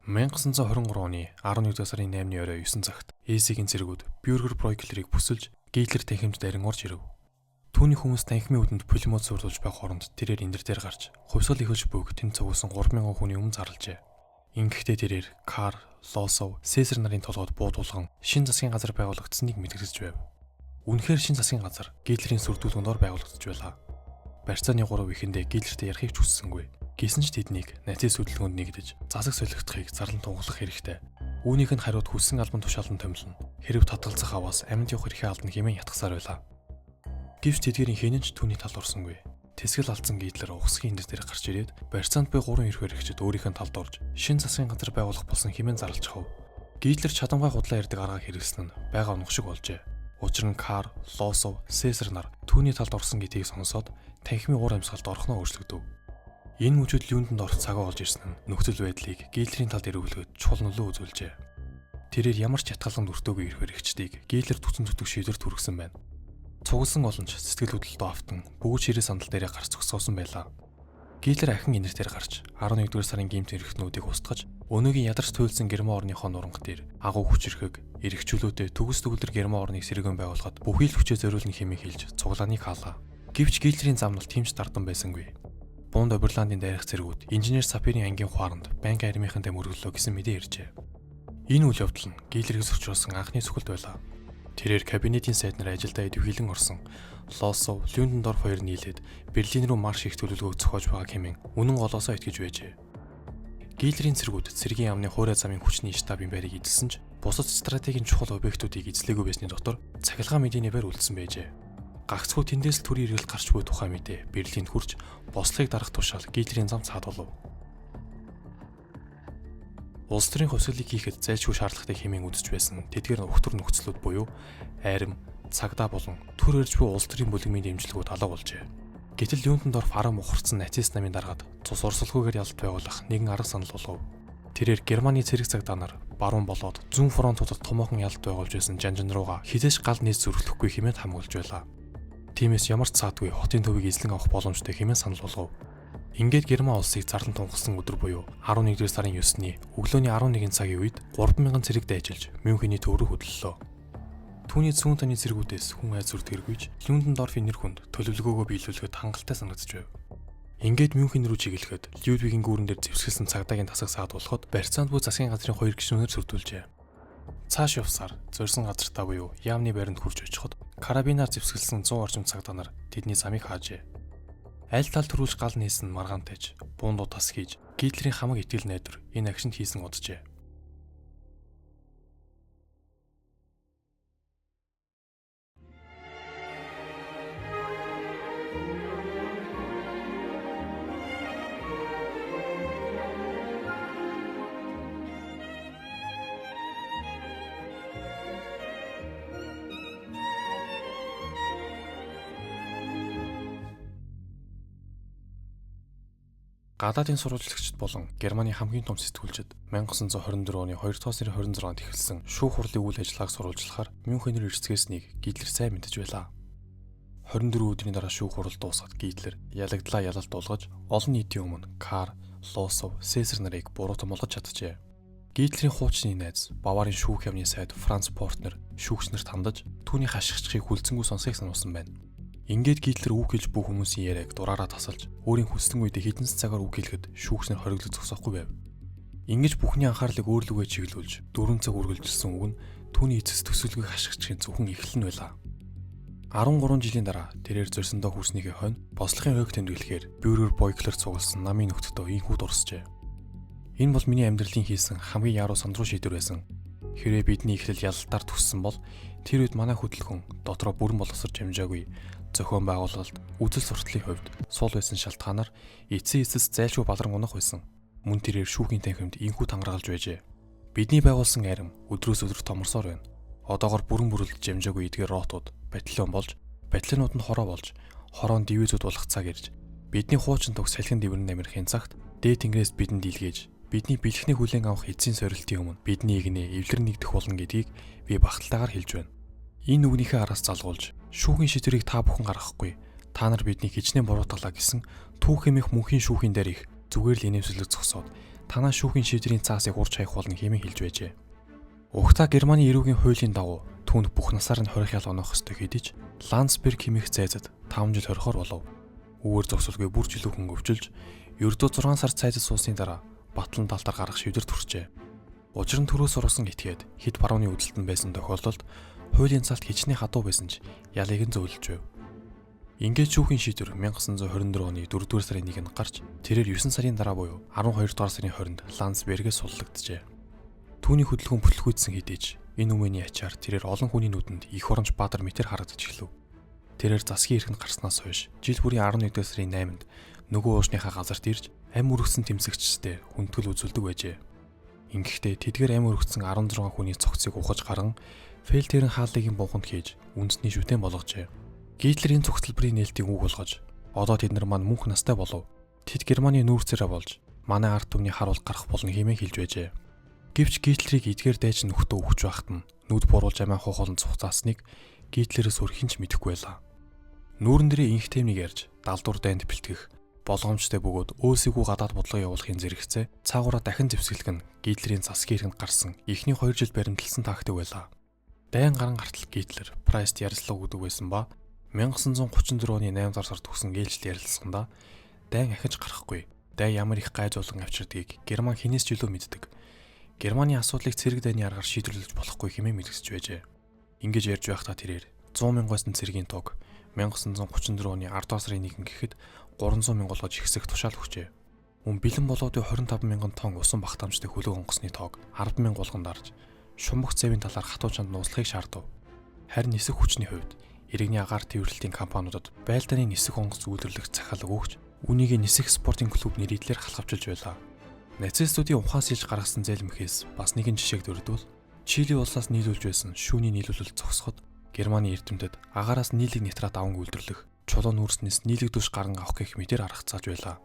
1923 оны 11 сарын 8-ны орой 9 цагт ээсигийн цэргүүд Бюргер Бройклерийг бүсэлж Гитлер танхимд дарин орж ирэв. Түүний хүмүүс танхимын үдэнд пулемет суурилж байх оронд тэрээр эндэр дээр гарч хувьсгал ихэлж буйг тэнд цугулсан 3,000 хүний өмнө зарлжээ. Ингэхдээ тэрээр Карл, Лосов, Цезар нарын толгойд буудуулган шин засгийн газар байгуулагдсаныг мэдгэрч байв. Үнэхээр шин засгийн газар Гитлерийн сүрдүүлгөндор байгуулагдж байлаа. Барьцааны 3 ихэндээ Гитлертэй ярихыг ч хүссэнгүй. Гэсэн ч тэднийг нацист хөдөлгөөнд нэгдэж засаг солигдохыг зарлан тунгалах хэрэгтэй. Үүнийх нь хариуд хүссэн албан тушаалан томилно. Хэрв татгалзах аваас амьд явах эрхээ алдна хэмээн ятгсаар байлаа. Гэвч тэдгэрийн хэн ч түүний талд орсонгүй. Тэсгэл алдсан Гитлер ухсгийн эндэр дээр гарч ирээд барьцаанд буй 3 эрх баригчид өөрийнх нь талд орж шин засгийн газар байгуулах болсон хэмээн зарлж хав. Гитлер чадамгай худлаа ярддаг арга хэрэглэсэн нь байгаа унах шиг болжээ. Учир нь Карл, Лосов, Цезар нар түүний талд орсон гэдгийг сонсоод танхимын уур амьсгалд орхноо өөрчлөгдөв. Энэ мөчөд юунданд орох цагаа олж ирсэн нь нөхцөл байдлыг Гитлерийн талд эргүүлэхэд чухал нөлөө үзүүлжээ. Тэрээр ямар ч ятгалан өртөөгүй эрх баригчдыг Гитлер түтэн түтэг шийдвэр түргэсэн байна. Цугласан голонч сэтгэл хөдлөлтөө автан бүгд ширээ сандал дээрээ гарч зогсоосон байлаа. Гитлер ахин энэр дээр гарч 11-р сарын гэмт эрхтнүүдийг устгаж өнөөгийн ядарч туйлсан Герман орныхоо нуранг дээр агуу хүчирхэг эрхчлөөтэй төгс төгөлдөр Герман орныг сэргэн байгуулахад бүхий л хүчээ зориулна хэмээн хэлж цуглааныг хаалаа. Гэвч Гитлерийн замнал тэмч дардан байсангүй. Бунд Оберландын дайрах цэргүүд инженер Сапирийн ангийн ухаанд банк армийнхантай мөргөлөө гэсэн мэдээ иржээ. Энэ үйл явдал нь Гитлерийг зөрчүүлсэн анхны сүхэлд байлаа. Тэрээр кабинетийн сайд нар ажилдаа идэвхжүүлэн орсон. Лосов, Люндендорф хоёр нийлээд Берлин рүү марш их төлөвлөгөөг зохиож байгаа хэмээн үнэн голоосоо итгэж байжээ. Гитлерийн цэргүүд цэргийн яамны хуурай замын хүчний штабын байрыг эзэлсэн ч бусад стратегийн чухал объектуудыг эзлээгүй байсны дотор цахилгаан мэдийнээр үлдсэн байжээ. Гагцхүү тэндээс л төрийн эргэлт гарч буй тухай мэдээ Берлинд хүрч бослогыг дарах тушаал Гитлерийн зам цаадуулав. Улс төрийн хувьсгалыг хийхэд зайлшгүй шаардлагатай хэмээн үзэж байсан тэдгээр өгтөр нөхцлүүд буюу айрам, цагдаа болон төр өрж буй улс төрийн бүлэгмийн дэмжлэгүүд алга болжээ. Гэтэл Люндендорф арга мухарцсан нацист намын даргаад цус орсолгүйгээр ялалт байгуулах нэгэн арга санал болгов. Тэрээр Германы цэрэг цагдаа нар баруун болоод зүүн фронтуудад томоохон ялалт байгуулж байсан жанжин руугаа хизээш гал нийс зөрөглөхгүй хэмээн хамгаалж байлаа. Тиймээс ямар ч цаадгүй хотын төвийг эзлэн авах боломжтой хэмээн санал болгов. Ингээд Герман улсыг зарлан тунгалсан өдөр буюу 11-р сарын 9-ний өглөөний 11 цагийн үед 3,000 цэрэг дайжилж Мюнхений төв рүү хөдлөлөө. Түүний зүүн таны цэргүүдээс хүн айз зүрт хэргүйж Люндендорфын нэр хүнд төлөвлөгөөгөө биелүүлэхэд хангалттай санагдаж байв. Ингээд Мюнхен рүү чиглэхэд Людвигийн гүүрэн дээр зэвсгэлсэн цагдаагийн тасаг саадуулахад барьцаанд буй засгийн газрын 2 гишүүнээр сүрдүүлжээ. Цааш явсаар зорьсон газартаа буюу яамны байранд хурж очиход карабинаар зэвсгэлсэн 100 орчим цагдаа нар тэдний замыг хаажээ. Аль тал төрүүлж гал нээсэн маргаантайж буундуу тас хийж Гитлерийн хамаг итгэл найдвар энэ агшинд хийсэн оджээ. Гадаадын сурвалжлагчид болон Германы хамгийн том сэтгүүлчид 1924 оны 2 дугаар сарын 26-нд эхэлсэн шүүх хурлын үйл ажиллагааг сурвалжлахаар Мюнхенээр ирцгээснийг Гитлер сайн мэдэж байлаа. 24 өдрийн дараа шүүх хурал дуусгаад Гитлер ялагдлаа ялалт болгож олон нийтийн өмнө Карл, Лосов, Цезар нарыг буруутан болгож чаджээ. Гитлерийн хуучны найз Баварын шүүх яамны сайд Франц Портнер шүүгчнэрт хандаж түүний хашгичхийг хүлцэнгүй сонсхийг сануулсан байна. Ингээд Гитлер үг хэлж бүх хүмүүсийн яриаг дураараа тасалж өөрийн хүссэн үедээ хэдэн цагаар үг хэлэхэд шүүгчнэр хориглож зогсоохгүй байв. Ингэж бүхний анхаарлыг өөр лүгээ чиглүүлж 4 цаг үргэлжилсэн үг нь түүний эцэс төсөлгөгийг хашгичхийн зөвхөн эхлэл нь байлаа. 13 жилийн дараа тэрээр зорьсондоо хүрснийхээ хойно бослогын ойг тэмдэглэхээр Бюргер Бройклер цугласан намын нөхдөдөө инхүү дурсжээ. Энэ бол миний амьдралын хийсэн хамгийн яруу сандруу шийдвэр байсан. Хэрвээ бидний эхлэл ялалтаар төссөн бол тэр үед манай хөдөлгөөн дотроо бүрэн боловсрч хэмжээгүй зохион байгуулалт, үзэл сурталын хувьд сул байсан шалтгаанаар эцсийн эцэс зайлшгүй балран унах байсан. Мөн тэрээр шүүхийн танхимд инхүү тангаргалж байжээ. Бидний байгуулсан арим өдрөөс өдөр томорсоор байна. Одоогоор бүрэн бүрэлдэж хэмжээгүй эдгээр ротууд батальон болж, батальонууд нь хороо болж, хороон дивизүүд болох цаг ирж, бидний хуучин төгс салхин дэврэн амирхын цагт дээд тэнгэрээс бидэнд илгээж, бидний бэлгэхний хүлээн авах эцсийн сорилтын өмнө бидний игнээ эвлэр нэгдэх болно гэдгийг би багталтайгаар хэлж байна. Энэ үгнийхээ араас залгуулж шүүхийн шийдвэрийг та бүхэн гаргахгүй. Та нар биднийг хичнээн буруутгалаа гэсэн түүх хэмээх мөнхийн шүүхийн дээр их зүгээр л инээмсэглэж зогсоод танаа шүүхийн шийдвэрийн цаасыг урьж хаях болно хэмээн хэлж байжээ. Угтаа Германы эрүүгийн хуулийн дагуу түүнд бүх насаар нь хорих ял оноох ёстой хэдий ч Ландсберг хэмээх зайзад 5 жил хорихоор болов. Үүгээр зогсолгүй бүр жилүүхэн өвжилж, ердөө 6 сар цайзад суусны дараа батлан далдар гарах шийдвэрт хүрчээ. Учир нь төрөөс урсан этгээд хэд барууны үдэлтэн байсан тохиолдолд хуулийн цалт хичнээн хадуу байсан ч ялыг нь зөөлж байв. Ингээд шүүхийн шийдвэр 1924 оны 4-р сарын 1-нд гарч тэрээр 9 сарын дараа буюу 12 дугаар сарын 20-нд Ландсбергээс суллагджээ. Түүний хөдөлгөөн бүтлгүйдсэн хэдий ч энэ өмнөний ачаар тэрээр олон хүний нүдэнд их оронч бадар мэтэр харагдаж эхлэв. Тэрээр засгийн эрхэнд гарснаас хойш жил бүрийн 11 сарын 8-нд нөгөө уушныхаа газарт ирж ам өргөсөн тэмцэгчтэй хүндэтгэл үзүүлдэг байжээ. Ингэхдээ тэдгээр ам өргөсөн 16 хүний цогцыг ухаж гаран Фельдерийн хааллыгийн бунханд хийж үндэсний шүтэн болгожээ. Гитлерийн цогцлбарын нээлтийг үг болгож одоо тэд нар маань мөнх настай болов. Тэд Германы нүүрсээрээ болж манай ард түмний харуул гарах болно хэмээн хэлж байжээ. Гэвч Гитлерийг эдгээр дайж нөхдөө өгч байхад нь нүд буруулж амиа хуухолн цугцаасныг Гитлерээс өрхийн ч мэдэхгүй байлаа. Нүүрэн дээрээ инх тэмнийг ярьж далдуур дайнд бэлтгэх болгоомжтой бөгөөд өөсийгүү гадаад бодлого явуулахын зэрэгцээ цаагаараа дахин зэвсгэлэх нь Гитлерийн засгийн эрхэнд гарсан эхний 2 жил баримтлсан тактик байлаа. Дайн гарan гартал Гитлер Прайст ярилцлага өгдөг байсан ба 1934 оны 8 дугаар сард төгсөн ээлжид ярилцлаганда дайн ахиж гарахгүй, дай ямар их гайзуулан авчирдгийг Герман хинээс ч илүү мэддэг. Германы асуудлыг цэрэг дайны аргаар шийдвэрлэж болохгүй хэмээн мэдгэж байжээ. Ингэж ярьж байхдаа тэрээр 100,000-аас цэргийн тог 1934 оны 10 дугаар сарын 1 гэхэд 300,000 болгож ихсэх тушаал өгчээ. Мөн бэлэн болоодын 25,000 тонн усан багтаамжтай хөлөг онгоцны тоог 10,000 болгонд арж шумбагц цэвийн талаар хатуу чанд нууцлахыг шаардав. Харин нисэх хүчний хувьд иргэний агаар тээвэрлэлтийн компаниудад байлдааны нисэх онгоц үйлдвэрлэх захиалга өгч үүнийг нисэх спортын клуб нэрийдлэр халахвчилж байлаа. Нацистуудын ухаас илж гаргасан зэлмэхээс бас нэгэн жишээг дөрөвдвөл Чили улсаас нийлүүлж байсан шүүний нийлүүлэлт зогсоход Германы эрдэмтэд агаараас нийлэг нитрат аван үйлдвэрлэх чулуун нүүрснээс нийлэг дүш гарan авах гэх мэтээр аргацааж байлаа.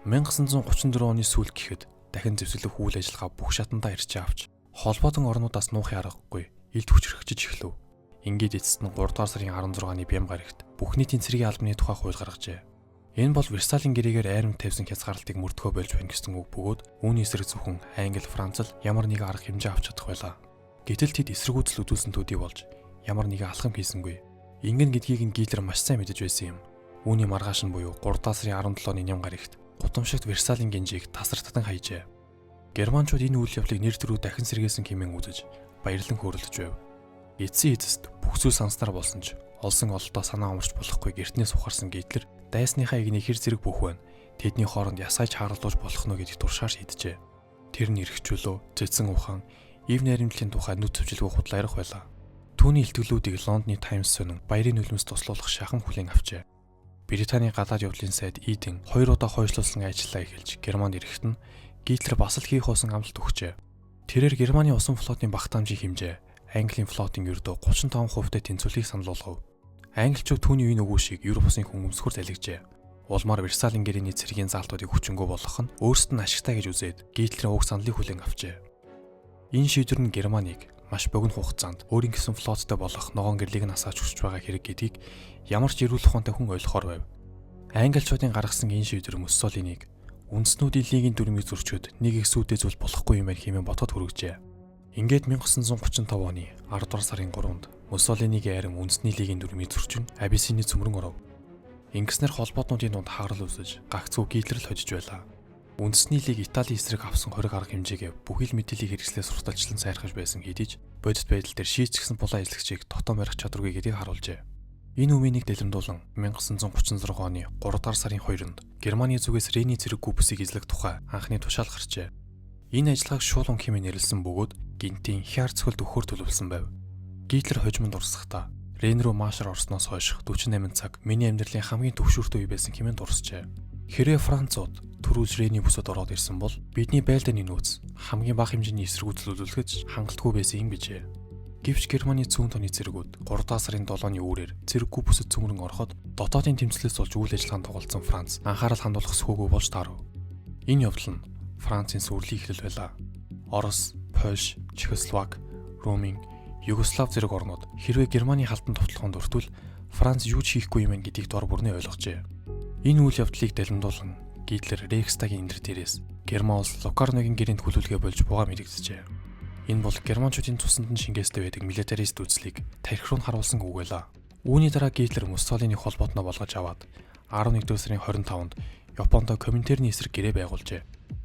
1934 оны сүүлд гэхэд дахин зэвсэлэх үйл ажиллагаа бүх шатандаа ирчээ авч холбоотон орнуудаас нуухын аргагүй илт хүчрхэгжиж эхлэв. Ингээд эцэст нь 3 дугаар сарын 16-ны Бям гарагт бүх нийтийн цэргийн албаны тухай хууль гаргажээ. Энэ бол Версалийн гэрээгээр айрамд тавьсан хязгаарлалтыг мөрдөхөө болж байна гэсэн үг бөгөөд үүний эсрэг зөвхөн Англи, Франц л ямар нэгэн арга хэмжээ авч чадах байлаа. Гэтэл тэд эсэргүүцэл үзүүлсэн төдий болж ямар нэгэн алхам хийсэнгүй. Ингэн гэдгийг нь Гитлер маш сайн мэдэж байсан юм. Үүний маргааш нь буюу 3 дугаар сарын 17-ны Ням гарагт гутамшигт Версалийн гинжийг тасартан хайжээ. Германчууд энэ үйл явдлыг нэр төрөө дахин сэргээсэн хэмээн үзэж баярлан хөөрөлдөж байв. Эцсийн эцэст бүх зүйл санснаар болсон ч олсон ололтоо санаа амарч болохгүй гертнээс ухаарсан Гитлер дайсныхаа игний хэр зэрэг бүх байна. Тэдний хооронд ясааж харуулж болох нь гэдгийг туршаар шийджээ. Тэр нь эргчүүлөө, цэцэн ухаан, ив найрамдлын тухай нүд цэвжилгүй худлаа ярих байлаа. Түүний илтгэлүүдийг Лондоны Таймс сонин баярын нүлэмс туслуулах шахан хүлээн авчээ. Британий гадаад явдлын сайд Иден 2 удаа хойшлуулсан ажлаа эхэлж Германд ирэхэд нь Гитлер бас л хийх хоосон амлалт өгчээ. Тэрээр Германы усан флотын багтаамжийн хэмжээ Английн флотын ердөө 35%-тай тэнцвэрлэхийг санал болгов. Англичууд түүний үе нөгөөшийг Европ усын хүмүүмсгөр залгижээ. Улмаар Версалийн гэрээний цэргийн заалтуудыг хүчингү болгох нь өөрсдөд нь ашигтай гэж үзээд Гитлерийн уг саналыг хүлээн авчээ. Энэ шийдвэр нь Германыг маш богино хугацаанд өөрийн гэсэн флоттой болох ногоон гэрлийг нь асааж хүсч байгаа хэрэг гэдгийг ямар ч эрүүл ухаантай хүн ойлгохоор байв. Англичуудын гаргасан энэ шийдвэр Муссолинийг үндэснүүдийн лигийн дүрмийг зөрчөөд нэг их сүйдээ зүйл болохгүй юм байна хэмээн бодоход хүргэжээ. Ингээд 1935 оны 10 дугаар сарын 3-нд Муссолинигийн арим үндэсний лигийн дүрмийг зөрчин Абиссины цөмрөн оров. Ингэснээр холбоотнуудын дунд хаарал үүсэж гагцгүй Гитлер л хожиж байлаа. Үндэсний лиг Италийн эсрэг авсан хориг арга хэмжээгээ бүхэл мэдээллийг хэрэгслээ сурталчлан сайрхаж байсан хэдий ч бодит байдал дээр шийдчихсэн пулаа эзлэгчийг дотоо барих чадваргүй гэдгийг харуулжээ. Энэ үеийг дэлгэрүүлэн 1936 оны 3 дугаар сарын 2-нд Германы зүгээс Рейний цэрэг гүбсийг эзлэх тухай анхны тушаал гарчээ. Энэ ажиллагааг шуулган хэмээн нэрлсэн бөгөөд гинтийн хяар цохилд өгөхөөр төлөвлөсөн байв. Гитлер хожимонд орсохдоо Рейн рүү маашаар орсноос хойш 48 цаг миний амьдралын хамгийн төвшөртэй үе байсан хэмээн дурсжээ. Хэрвээ Францууд түрүүлж Рейний бүсэд ороод ирсэн бол бидний байлдааны нөөц хамгийн бага хэмжээний эсэргүүцэл үзүүлэхэд хангалтгүй байсан юм bijээ. Гэвч Германы цөөн тооны цэргүүд 3 дугаар сарын 7-ны үүрээр цэрэггүй бүсэд цөмрөн ороход дотоодын тэмцлээс болж үйл ажиллагаанд тоглолцсон Франц анхаарал хандуулах сөхөөгүй болж таарав. Энэ явдал нь Францын сүрлийн эхлэл байлаа. Орос, Польш, Чехословак, Румын, Югослав зэрэг орнууд хэрвээ Германы халдан товтлохонд өртвөл Франц юу ч хийхгүй юм гэдгийг дор бүрнээ ойлгожээ. Энэ үйл явдлыг далимдуулан Гитлер Рейхстагийн эндэр дээрээс Герман улс Локарногийн гэрээнд хүлүүлгээ болж бугаа мэдэгджээ. Энэ бол германчуудын цуснд нь шингээстэй байдаг милитарист үзлийг тархи руу харуулсан үг байлаа. Үүний дараа Гитлер Муссолиний холбоотноо болгож аваад 11-р сарын 25-нд Японд Коминтерний эсрэг гэрээ байгуулжээ.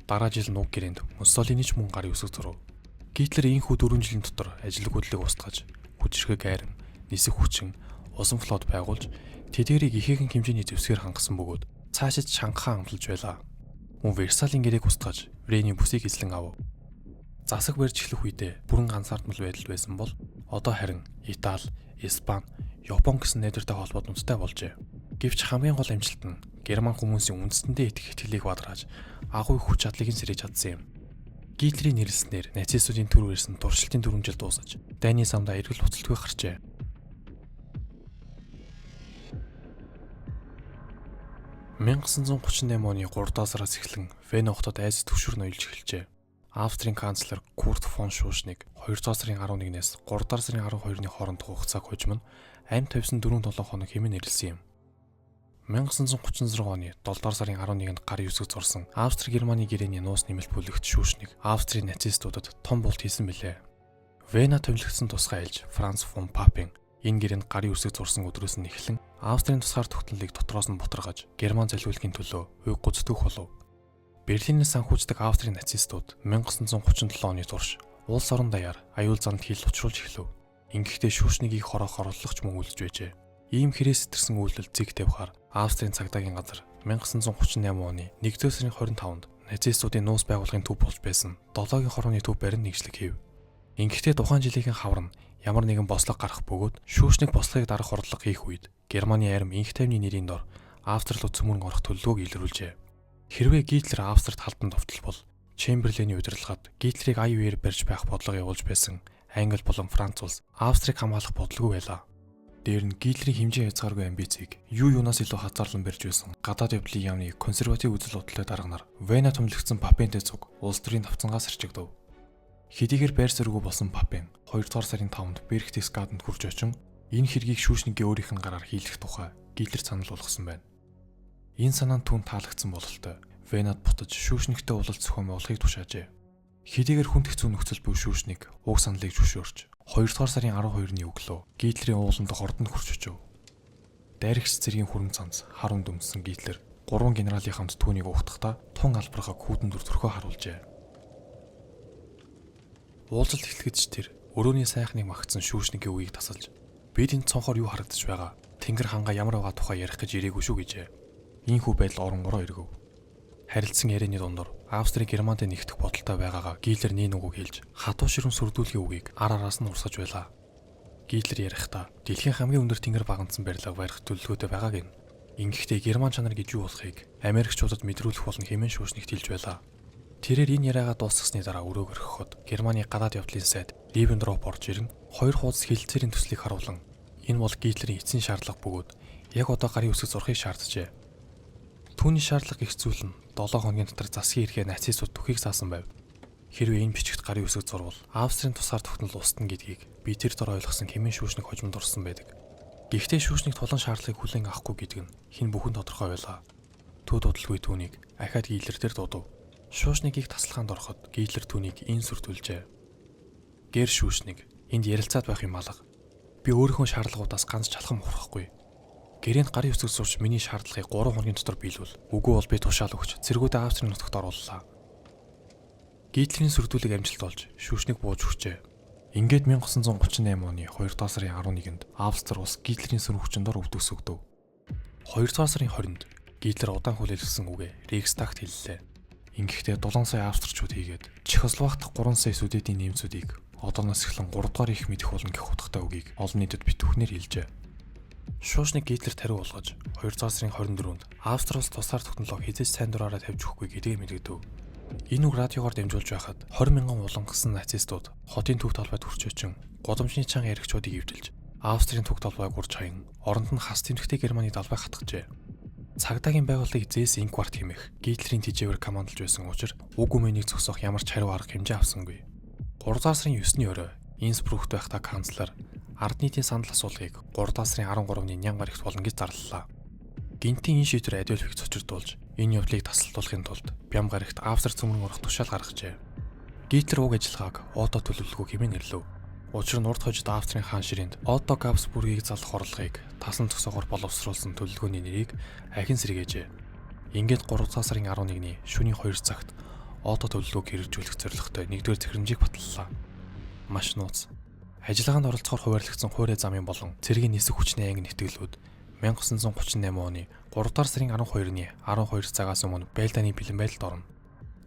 Дараа жил Нуг гэрээнд Муссолини ч мөн гарын үсэг зурв. Гитлер ийхүү 4 жилийн дотор ажил хөдлөлийг устгаж, хүчирхэг айран, нисэх хүчин, усан флот байгуулж, тэдгэрийг ихээхэн хэмжээний зэвсгээр хангасан бөгөөд цаашид Шанхай амлаж байлаа. Мөн Версалийн гэрээг устгаж, Вений бүсийг эзлэн авав. Засаг барьж эхлэх үедээ бүрэн ганцаардмал байдал байсан бол одоо харин Итали, Испани, Япон гэсэн найдвартай холбоод нүдтэй болжээ. Гэвч хамгийн гол амжилт нь герман хүмүүсийн үндэстэндээ итгэх итгэлийг бадрааж агуу их хүч чадлыг нь сэрэж чадсан юм. Гитлерийн нэрлэлснээр нацистуудын төр ирсэн туршилтын 4 жил дуусаж, дайны самдаа эргэл уцалтгүй гарчээ. 1938 оны 3 сараас эхлэн Вена хотод айс төвшөр ноёлж эхэлжээ. Австрийн канцлер Курт фон Шушниг 2 сарын 11-ээс 3 сарын 12-ны хоорондох хугацааг хожим нь амь тавьсан 4-7 хоног хэмээн нэрлсэн юм. 1936 оны 7 сарын 11-нд гарын үсэг зурсан Австри-Германы гэрээний нуус нэмэлт бүлэгт Шушниг Австрийн нацистуудад том булт хийсэн билээ. Вена томилогдсон тусгай айлж Франц фон Папен энэ гэрээнд гарын үсэг зурсан өдрөөс нь эхлэн Австрийн тусгаар тогтнолыг дотроос нь бутаргаж Герман залхиулахын төлөө уг гүцэтгэх болов. Берлинээс санхүүждэг Австрийн нацистууд 1937 оны турш улс орон даяар аюул занд хил учруулж эхлэв. Ингэхдээ Шушнигийг хороох орлогч мөн үлдэж байжээ. Ийм хэрэг сэтэрсэн үйлдэл зэг тавихаар Австрийн цагдаагийн газар 1938 оны 1-р сарын 25-нд нацистуудын нуус байгууллагын төв болж байсан 7-гийн хорооны төв барин нэгжлэг хийв. Ингэхдээ тухайн жилийн хавар нь ямар нэгэн бослого гарах бөгөөд Шушник бослогыг дарах хордлого хийх үед Германы арим инх тайвны нэрийн дор Австрид цөмөрн орох төлөвлөгөөг илрүүлжээ. Хэрвээ Гитлер Австрид халдан довтолбол Чемберленийн удирдлагад Гитлерийг ая үеэр барьж байх бодлого явуулж байсан Англи болон Франц улс Австрийг хамгаалах бодлого байлаа. Дээр нь Гитлерийн хэмжээ хязгааргүй амбицийг юунаас илүү хазаарлан барьж байсан гадаад явдлын яамны консерватив үзэл бодлоо дарганаар Вена томилогдсон Папентэй цуг улс төрийн тавцангаас хэрчигдэв. Хэдийгээр байр суурьгүй болсон Папен 2-р сарын 5-нд Берхтесгаданд хүрч очин энэ хэргийг Шушнигийн өөрийнх нь гараар хийлгэх тухай Гитлер санал болгосон байна. Энэ санаа нь түүнд таалагдсан бололтой Венад бутаж Шушнигтэй уулзалт зохион байгуулахыг тушаажээ. Хэдийгээр хүнд хэцүү нөхцөл буй Шушник уг саналыг зөвшөөрч 2-р сарын 12-ны өглөө Гитлерийн ууланд хордонд хүрч очив. Дайрагч цэргийн хүрэн цанц харуун дүмссэн Гитлер 3 генералын хамт түүнийг угтахдаа тун албархаг хүүтэн дүр төрхөө харуулжээ. Уулзалт эхлэхэд ч тэр өрөөний сайхныг магтсан Шушнигийн үгийг тасалж бид энэ цонхоор юу харагдаж байгаа? Тэнгэр хангаа ямар байгаа тухай ярих гэж ирээгүй шүү гэжээ. Ийхүү байдал оронгороо эргэв. Харилцсан ярианы дундор Австрийн Германтай нэгдэх бодолтой байгаагаа Гитлер нэг үг хэлж хатуу ширүүн сүрдүүлгийн үгийг ар араас нь урсгаж байлаа. Гитлер ярихдаа дэлхийн хамгийн өндөр тэнгэр багандсан барилга барих төлөвлөгөөтэй байгааг нь. Ингэхдээ Герман чанар гэж юу болохыг Америкчуудад мэдрүүлэх болно хэмээн Шушнигт хэлж байлаа. Тэрээр энэ яриагаа дуусгасны дараа өрөөг орхиход Германы гадаад явдлын сайд Риббентроп орж ирэн 2 хуудас хилцээрийн төслийг харуулan энэ бол Гитлерийн эцсийн шаардлага бөгөөд яг одоо гарын үсэг зурхыг шаарджээ. Түүний шаардлага гэх зүйл нь 7 хоногийн дотор засгийн эрхээ нацистууд түхийг заасан байв. Хэрвээ энэ бичигт гарын үсэг зурвал Австрийн тусгаар тогтнол устна гэдгийг би тэр дор ойлгосон хэмээн Шушник хожимд орсон байдаг. Гэхдээ Шушник тулан шаардлагыг хүлээн авахгүй гэдэг нь хэн бүхэн тодорхой байлаа. Төв дудалгүй түүнийг ахаад Гитлер дээр дуудав. Шушнигийг таслаханд ороход Гитлер түүнийг ин сүрдүүлжээ. Гэр Шушник, энд ярилцаад байх юм алга. Би өөрийнхөө шаардлагуудаас ганц чалхан мухрахгүй. Гэрээнд гарын үсэг зурж миний шаардлагыг 3 хоногийн дотор биелүүл. Үгүй бол би тушаал өгч цэргүүдээ Австрийн нутагт орууллаа. Гитлерийн сүрдүүлэг амжилт болж Шушник бууж өгчээ. Ингээд 1938 оны 2 сарын 11-нд Австри улс Гитлерийн сүр хүчиндор өвдөгсөгдөв. 2 сарын 20-нд Гитлер удаан хүлээлгэсэн үгээ Рейхстагт хэллээ. Ингэхдээ 7 сая австричууд хийгээд Чехословакт 3 сая Сүдэтийн немцүүдийг одооноос эхлэн 3 дугаар их мэдэх болно гэх утгатай үгийг олон нийтэд битүүхнээр хэлжээ. Шушник Гитлерт хариу болгож 2 сарын 24-нд Австри улс тусаар тогтнолоо хязгаарч сайн дураараа тавьж өгөхгүй гэдгийг мэдэгдэв. Энэ үг радиогоор дамжуулж байхад 20 мянган улангасан нацистууд хотын төв талбайд хүрч очин гудамжны чанга яригчдыг эвдэлж Австрийн төв талбайг урж хаян оронд нь хас тэмдэгтэй Германы далбай хатгажээ. Цагдаагийн байгууллагыг Зэс Инкварт хэмээх Гитлерийн тэжээвэр командолж байсан учраас уг үмэнийг зогсоох ямар ч хариу арга хэмжээ авсангүй. 3 сарын 9-ний орой Инсбрукт байхдаа канцлер ард нийтийн санал асуулгыг 3 сарын 13-ны Нянгаар ихт болно гэж зарлалаа. Гинтийн энэ шийдвэр Адольфыг цочирдуулж Энэ явдлыг тасалдуулахын тулд Бям гарагт Австрид цөмрөн орох тушаал гаргажээ. Гитлер уг ажиллагааг Отто төлөвлөгөө хэмээн нэрлэв. Учир нь урд хожид Австрийн хаан ширээнд Отто Габсбургийг залах орлогыг тасан тосоогоор боловсруулсан төлөвлөгөөний нэрийг ахин сэргээжээ. Ингээд 3 дугаар сарын 11-ний шөнийн 2 цагт Отто төлөвлөгөөг хэрэгжүүлэх зорилготой 1-р захирамжийг баталлаа. Маш нууц. Ажиллагаанд оролцохоор хуваарлагдсан хуурай замын болон цэргийн нисэх хүчний анги нэтгэлүүд 1938 оны 3 дугаар сарын 12-ны 12 цагаас өмнө Бельданы бэлэн байдалд орно.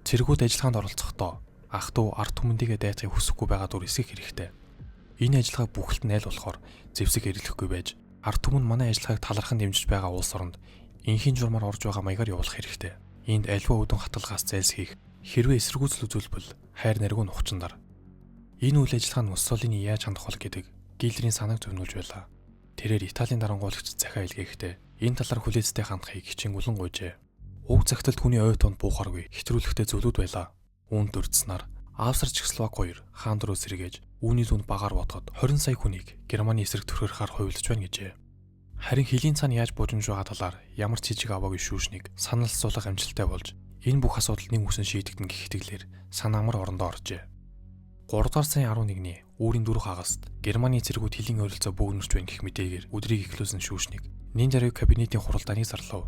Цэргүүд ажиллагаанд оролцохдоо ах トゥ ард түмэндээ дайцахыг хүсэхгүй байгаа дүр эсэх хэрэгтэй. Энэ ажиллагааг бүхэлд нь аль болохоор зэвсэг эрэлхэхгүй байж ард түмэн манай ажиллагааг талархан дэмжиж байгаа улс оронд инхийн журмаар орж байгаа маягаар явуулах хэрэгтэй. Энд альва үдэн хатгалгаас зайлсхийх хэрвээ эсэргүүцэл үзүүлбэл хайр нариг нь ухчиндар. Энэ үйл ажиллагаа нь Муссолини яаж хандах бол гэдэг Гитлерийн санааг зөвнүүлж байлаа. Тэрээр Италийн дарангуулагч захиа илгээхдээ энэ талаар хүлээцтэй хандахыг хичээнгүлэн гуйжээ. Уг загталд хүний ой тоонд буухааргүй хэтрүүлэхтэй зөвлөд байлаа. Үүнд дурдсанаар Австри Чехословак хоёр хаан дөрөв сэргээж үүний түнд багаар бодоход 20 сая хүнийг Германы эсрэг төрхөөр хувилж байна гэжээ. Харин хилийн цаана яаж бужинж байгаа талаар ямар ч жижиг аваагүй шүүшнийг саналцуулах амжилттай болж энэ бүх асуудал нэг үсэн шийдэгдэн гихтгэлээр санаамар орондоо оржээ. 3 дугаар сарын 11-ний үүрийн 4 хагаст Германы цэргүүд хилийн ойролцоо бөөгнөрч байна гэх мэдээгээр өдрийг эхлүүлсэн шүүшнийг Нин даруй кабинетийн хуралдааныг зарлав.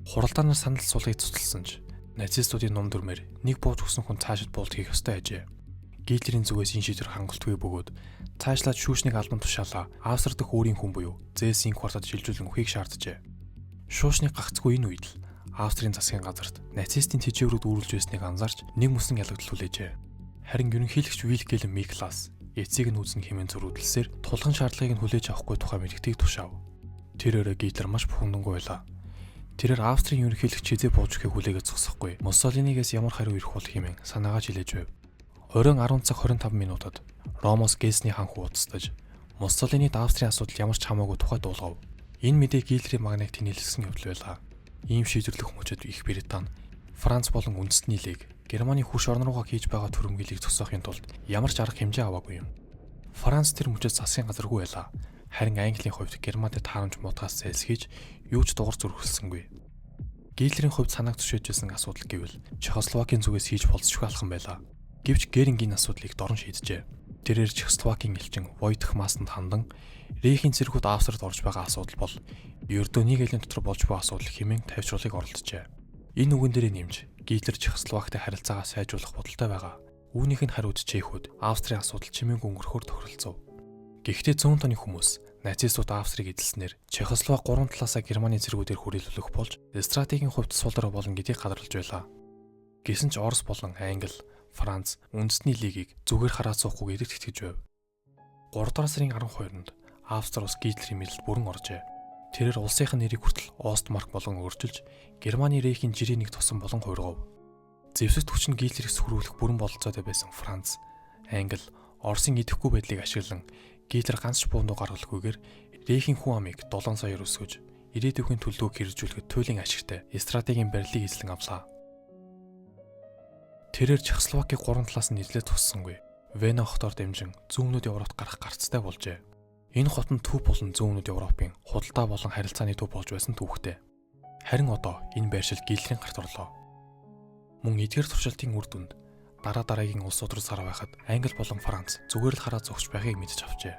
Хуралдаанаар санал суулгыг цуцлсан ч нацистуудын ном дүрмээр нэг бууж өгсөн хүн цаашид буулт хийх ёстой ажээ. Гитлерийн зүгээс энэ шийдвэр хангалтгүй бөгөөд цаашлаад шүүшнийг албан тушаалаа Австри дахь өөрийн хүн буюу Зэсийн квартад шилжүүлэн өгөхийг шаарджээ. Шүүшний гагцгүй энэ үед л Австрийн засгийн газарт нацистийн тэжээврүүд үүрэлж байсныг анзаарч нэг мөсөн ялагдал хүлээжээ. Харин ерөнхийлөгч Вильгельм Миклас эцсийг нь үүснэ хэмээн зөрүүлсээр тулгын шаардлагыг нь хүлээж авахгүй тухай мэрэгтийг тушаав. Тэр өрөө Гитлер маш бухимдангуй байлаа. Тэрээр Австрийн ерөнхийлөгч хизээ бууж өгөхийг хүлээгээд зогсохгүй. Муссолинигээс ямар хариу ирэх бол хэмээн санаагаа жилээж байв. Оройн 10 цаг 25 минутад Ромоос Гессний хан хүү устдаж Муссолинид Австрийн асуудал ямар ч хамаагүй тухай дуулгав. Энэ мэдээ Гитлерийн магнайг тэнэлсэн явдал байлаа. Ийм шийдвэрлэх мөчөд Их Британи, Франц болон Үндэстний лиг Германы хурш орн руугаа хийж байгаа түрэмгийлийг зогсоохын тулд ямар ч арга хэмжээ аваагүй юм. Франц тэр мөчөд засгийн газаргүй байлаа. Харин Английн хувьд Германид таарамж муудахаас зайлсхийж юу ч дугар зүрхэлсэнгүй. Гитлерийн хувьд санааг түшээж байсан асуудал гэвэл Чехословакийн зүгээс хийж болцчихгүй алхам байлаа. Гэвч Герингийн асуудлыг дорн шийджээ. Тэрээр Чехословакийн элчин Войтх Маасанд хандан Рейхийн цэргүүд Австрид орж байгаа асуудал бол ердөө нэг айлын дотор болж буй асуудал хэмээн тавьчруулыг оролцжээ. Энэ үгэн дээрээ нэмж Гитлер Чехословактай харилцаагаа сайжруулах бодолтой байгаа. Үүнийх нь хариуд Чехүүд Австрийн асуудал чимээгүй өнгөрөхөөр тохиролцов. Гэхдээ зүүн тооны хүмүүс нацистууд Австрийг эзэлснээр Чехословак 3 талаасаа Германы цэргүүдээр хүрээлүүлэх болж стратегийн хувьд суулдар болно гэдгийг гадарлаж байлаа. Гэсэн ч Орос болон Англи, Франц, Үндэстний лигийг зүгээр хараад суухгүй гэдэгт итгэж байв. 3 дугаар сарын 12-нд Австри улс Гитлерийн мэдлэлд бүрэн оржээ. Тэрээр улсынхаа нэрийг хүртэл Остмарк болгон өөрчилж Германы Рейхийн жирийн нэг тусан болон хувиргав. Зэвсэгт хүч нь Гитлерийг сүрүүлэх бүрэн бололцоотой байсан Франц, Англи, Оросын идэвхгүй байдлыг ашиглан Гитлер ганц ч буундуу гаргалахгүйгээр Рейхийн хүн амыг 7 саяар өсгөж ирээдүйн төлөвлөгөөг хэрэгжүүлэхэд туйлын ашигтай стратегийн барилыг эзлэн авлаа. Тэрээр Чехословакийг 3 талаас нь нийлээд туссангүй. Вена хотоор дэмжин зүүнүүд Европт гарах гарцтай болжээ. Энэ хот нь төв болон зүүнүүд Европын худалдаа болон харилцааны төв болж байсан түүхтэй. Харин одоо энэ байршил Гитлерийн гарт орлоо. Мөн эдгээр туршилтын үр дүнд дараагийн улсууд руу сар байхад Англи болон Франц зүгээр л хараад зогсож байхыг мэдэж авчээ.